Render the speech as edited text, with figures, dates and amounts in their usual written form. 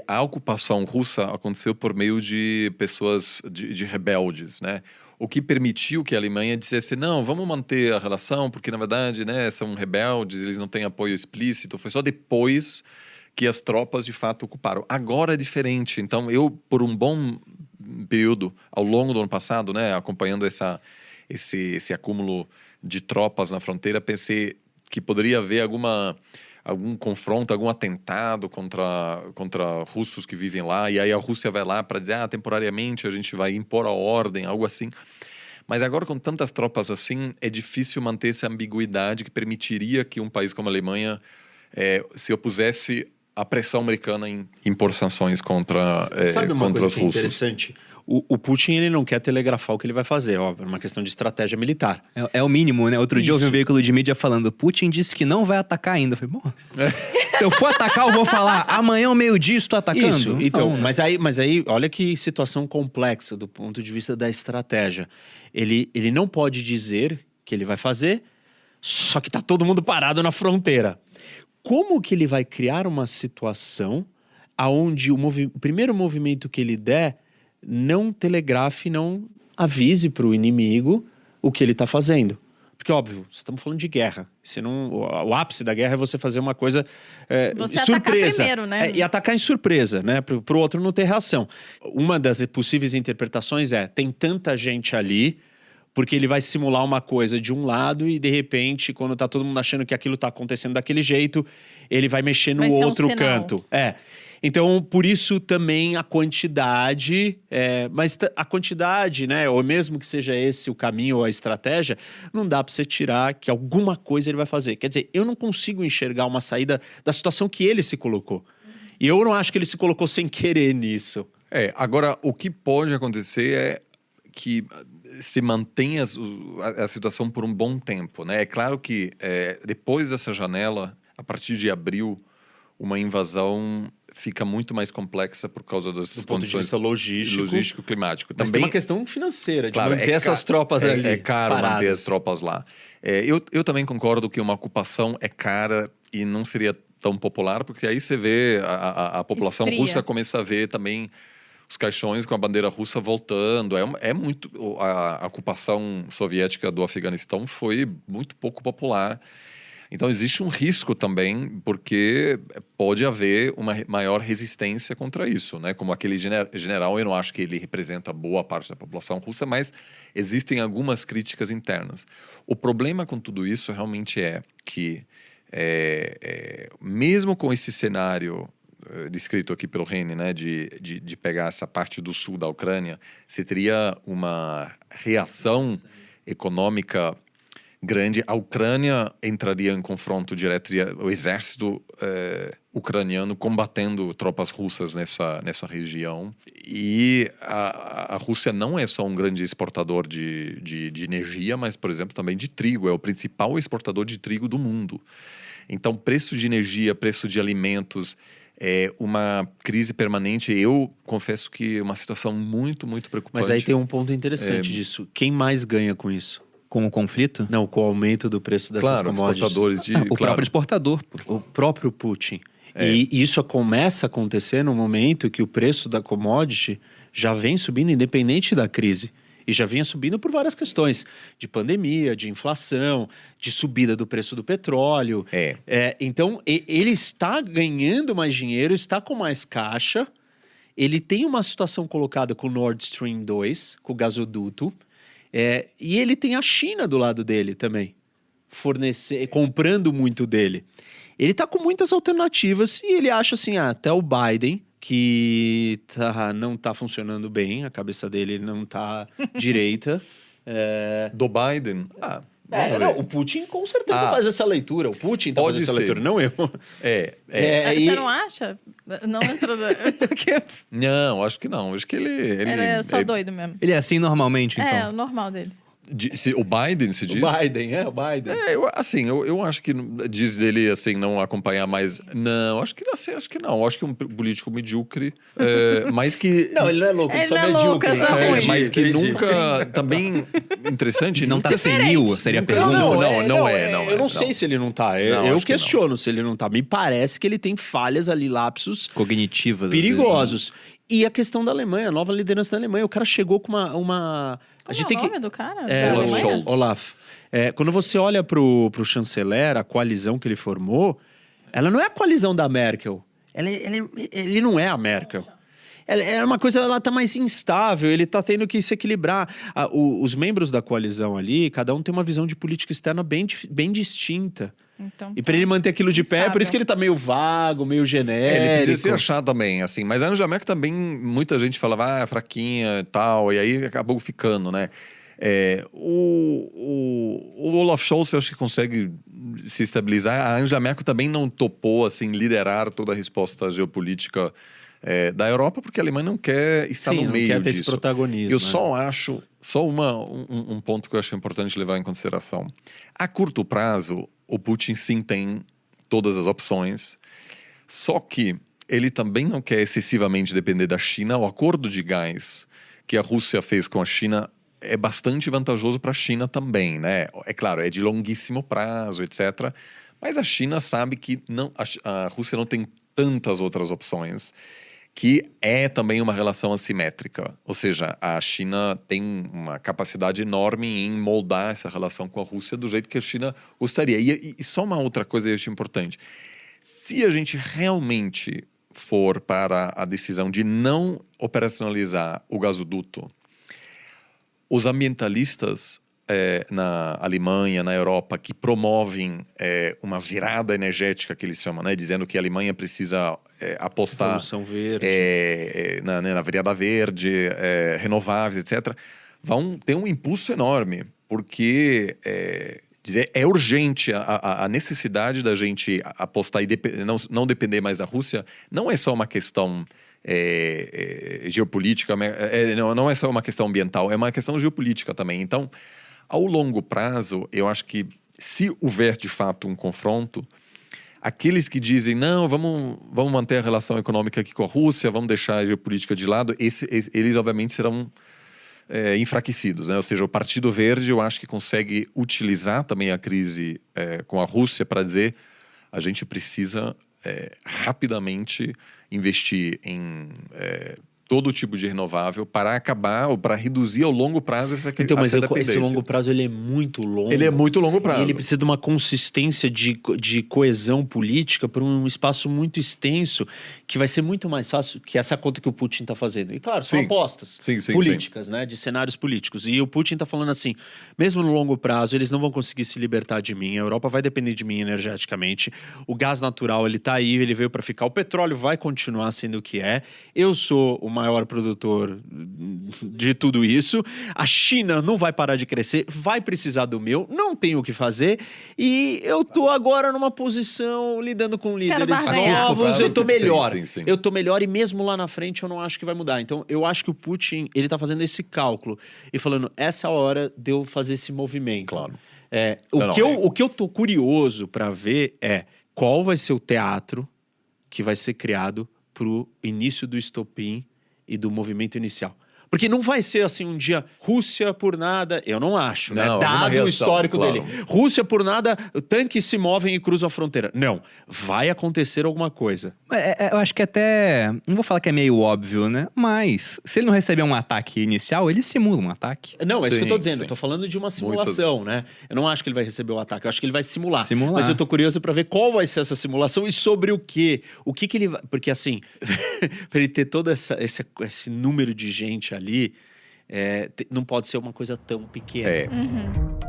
a ocupação russa aconteceu por meio de pessoas, de rebeldes, né? O que permitiu que a Alemanha dissesse, não, vamos manter a relação, porque, na verdade, né, são rebeldes, eles não têm apoio explícito. Foi só depois que as tropas, de fato, ocuparam. Agora é diferente. Então, eu, por um bom período, ao longo do ano passado, né, acompanhando esse acúmulo de tropas na fronteira, pensei que poderia haver algum confronto, algum atentado contra russos que vivem lá, e aí a Rússia vai lá para dizer, temporariamente a gente vai impor a ordem, algo assim. Mas agora, com tantas tropas assim, é difícil manter essa ambiguidade que permitiria que um país como a Alemanha se opusesse à pressão americana em impor sanções contra os russos. Interessante? O Putin, ele não quer telegrafar o que ele vai fazer, óbvio, é uma questão de estratégia militar. É o mínimo, né? Outro dia eu vi um veículo de mídia falando, Putin disse que não vai atacar ainda. Eu falei, bom, se eu for atacar, eu vou falar, amanhã ao meio-dia estou atacando. Isso, então, mas aí, olha que situação complexa do ponto de vista da estratégia. Ele não pode dizer que ele vai fazer, só que tá todo mundo parado na fronteira. Como que ele vai criar uma situação onde o primeiro movimento que ele der não telegrafe, não avise para o inimigo o que ele está fazendo? Porque, óbvio, estamos falando de guerra. O ápice da guerra é você fazer uma coisa você surpresa. Atacar primeiro, né? E atacar em surpresa, né? Para o outro não ter reação. Uma das possíveis interpretações tem tanta gente ali, porque ele vai simular uma coisa de um lado e, de repente, quando tá todo mundo achando que aquilo tá acontecendo daquele jeito, ele vai mexer no outro canto. Então, por isso também a quantidade, mas a quantidade, né, ou mesmo que seja esse o caminho ou a estratégia, não dá para você tirar que alguma coisa ele vai fazer. Quer dizer, eu não consigo enxergar uma saída da situação que ele se colocou. E eu não acho que ele se colocou sem querer nisso. Agora, o que pode acontecer é que se mantenha a situação por um bom tempo, né? É claro que depois dessa janela, a partir de abril, uma invasão fica muito mais complexa por causa das do ponto de vista logístico, climático. Mas também tem uma questão financeira, de claro, manter essas tropas ali. É caro paradas. manter as tropas lá. Eu também concordo que uma ocupação é cara e não seria tão popular, porque aí você vê a população russa começa a ver também os caixões com a bandeira russa voltando. A ocupação soviética do Afeganistão foi muito pouco popular. Então, existe um risco também, porque pode haver uma maior resistência contra isso, né? Como aquele general, eu não acho que ele representa boa parte da população russa, mas existem algumas críticas internas. O problema com tudo isso realmente é que, mesmo com esse cenário descrito aqui pelo Reni, né, de pegar essa parte do sul da Ucrânia, se teria uma reação econômica grande. A Ucrânia entraria em confronto direto, o exército ucraniano combatendo tropas russas nessa região. E a Rússia não é só um grande exportador de energia, mas, por exemplo, também de trigo. É o principal exportador de trigo do mundo. Então, preço de energia, preço de alimentos, uma crise permanente. Eu confesso que é uma situação muito, muito preocupante. Mas aí tem um ponto interessante disso. Quem mais ganha com isso? Com o conflito? Não, com o aumento do preço dessas commodities. Exportadores o próprio exportador. O próprio Putin. E isso começa a acontecer no momento que o preço da commodity já vem subindo, independente da crise. E já vinha subindo por várias questões. De pandemia, de inflação, de subida do preço do petróleo. Então, ele está ganhando mais dinheiro, está com mais caixa. Ele tem uma situação colocada com o Nord Stream 2, com o gasoduto. E ele tem a China do lado dele também, comprando muito dele. Ele está com muitas alternativas e ele acha assim, até o Biden, que não está funcionando bem, a cabeça dele não está direita. Do Biden? O Putin com certeza faz essa leitura. O Putin está fazendo essa leitura, não eu. Você não acha? Não entrou... Não, acho que não. Acho que ele é só doido mesmo. Ele é assim normalmente, então? É, o normal dele. O Biden se diz? O Biden. Eu acho que diz dele assim, não acompanhar mais. Não, acho que não. Acho que um político medíocre, mas que. Não, ele não é louco, Ele só não é medíocre. louco, é só ruim. Mas que Entendi. nunca. Também interessante. Não nunca tá senil, seria a pergunta. Não Eu é, não sei se ele não tá. Não, Eu acho que questiono se ele não tá. Me parece que ele tem falhas ali, lapsos Cognitivas. às perigosos. E a questão da Alemanha, a nova liderança da Alemanha. O cara chegou com uma... A Como gente é tem o que... nome do cara? É, Da Olaf Alemanha? Scholz. Olaf. Quando você olha pro chanceler, a coalizão que ele formou, ela não é a coalizão da Merkel. Ele não é a Merkel. É uma coisa, ela tá mais instável, ele tá tendo que se equilibrar. Os membros da coalizão ali, cada um tem uma visão de política externa bem distinta. Então, E pra ele manter aquilo de pé, por isso que ele tá meio vago, meio genérico. Ele precisa se achar também, assim. Mas a Angela Merkel também, muita gente falava, fraquinha e tal, e aí acabou ficando, né? O Olaf Scholz, eu acho que consegue se estabilizar. A Angela Merkel também não topou, assim, liderar toda a resposta geopolítica da Europa, porque a Alemanha não quer estar no meio não quer ter disso. esse protagonismo. Eu só acho, um ponto que eu acho importante levar em consideração. A curto prazo, o Putin sim tem todas as opções, só que ele também não quer excessivamente depender da China. O acordo de gás que a Rússia fez com a China é bastante vantajoso para a China também, né? É claro, é de longuíssimo prazo, etc. Mas a China sabe que a Rússia não tem tantas outras opções, que é também uma relação assimétrica. Ou seja, a China tem uma capacidade enorme em moldar essa relação com a Rússia do jeito que a China gostaria. E só uma outra coisa que eu acho importante. Se a gente realmente for para a decisão de não operacionalizar o gasoduto, os ambientalistas na Alemanha, na Europa, que promovem uma virada energética, que eles chamam, né? Dizendo que a Alemanha precisa apostar Revolução Verde. na virada verde, renováveis, etc., vão ter um impulso enorme, porque é urgente a necessidade da gente apostar e não depender mais da Rússia. Não é só uma questão geopolítica, não é só uma questão ambiental, é uma questão geopolítica também. Então, ao longo prazo, eu acho que se houver de fato um confronto, aqueles que dizem, não, vamos manter a relação econômica aqui com a Rússia, vamos deixar a geopolítica de lado, eles obviamente serão enfraquecidos, né? Ou seja, o Partido Verde, eu acho que consegue utilizar também a crise com a Rússia para dizer, a gente precisa rapidamente investir em todo tipo de renovável para acabar ou para reduzir ao longo prazo essa Então, mas dependência. esse longo prazo ele é muito longo. Ele é muito longo prazo. E ele precisa de uma consistência de coesão política por um espaço muito extenso, que vai ser muito mais fácil que essa conta que o Putin está fazendo. E claro, são apostas políticas, né, de cenários políticos. E o Putin está falando assim, mesmo no longo prazo, eles não vão conseguir se libertar de mim, a Europa vai depender de mim energeticamente, o gás natural, ele está aí, ele veio para ficar, o petróleo vai continuar sendo o que é, eu sou o maior produtor de tudo isso, a China não vai parar de crescer, vai precisar do meu, não tenho o que fazer, e eu tô agora numa posição lidando com líderes novos, eu tô melhor. Sim. Eu tô melhor e mesmo lá na frente eu não acho que vai mudar. Então eu acho que o Putin, ele tá fazendo esse cálculo e falando, essa é a hora de eu fazer esse movimento. Claro. O que eu tô curioso para ver é qual vai ser o teatro que vai ser criado pro início do estopim e do movimento inicial. Porque não vai ser assim um dia, Rússia por nada, eu não acho, né? Dado o histórico dele. Rússia por nada, tanques se movem e cruzam a fronteira. Não, vai acontecer alguma coisa. Eu acho que até, não vou falar que é meio óbvio, né? Mas, se ele não receber um ataque inicial, ele simula um ataque. Não, é isso que eu tô dizendo. Eu tô falando de uma simulação, né? Eu não acho que ele vai receber o ataque, eu acho que ele vai simular. Mas eu tô curioso pra ver qual vai ser essa simulação e sobre o quê. O que ele vai... Porque assim, pra ele ter todo esse número de gente ali, não pode ser uma coisa tão pequena. Uhum.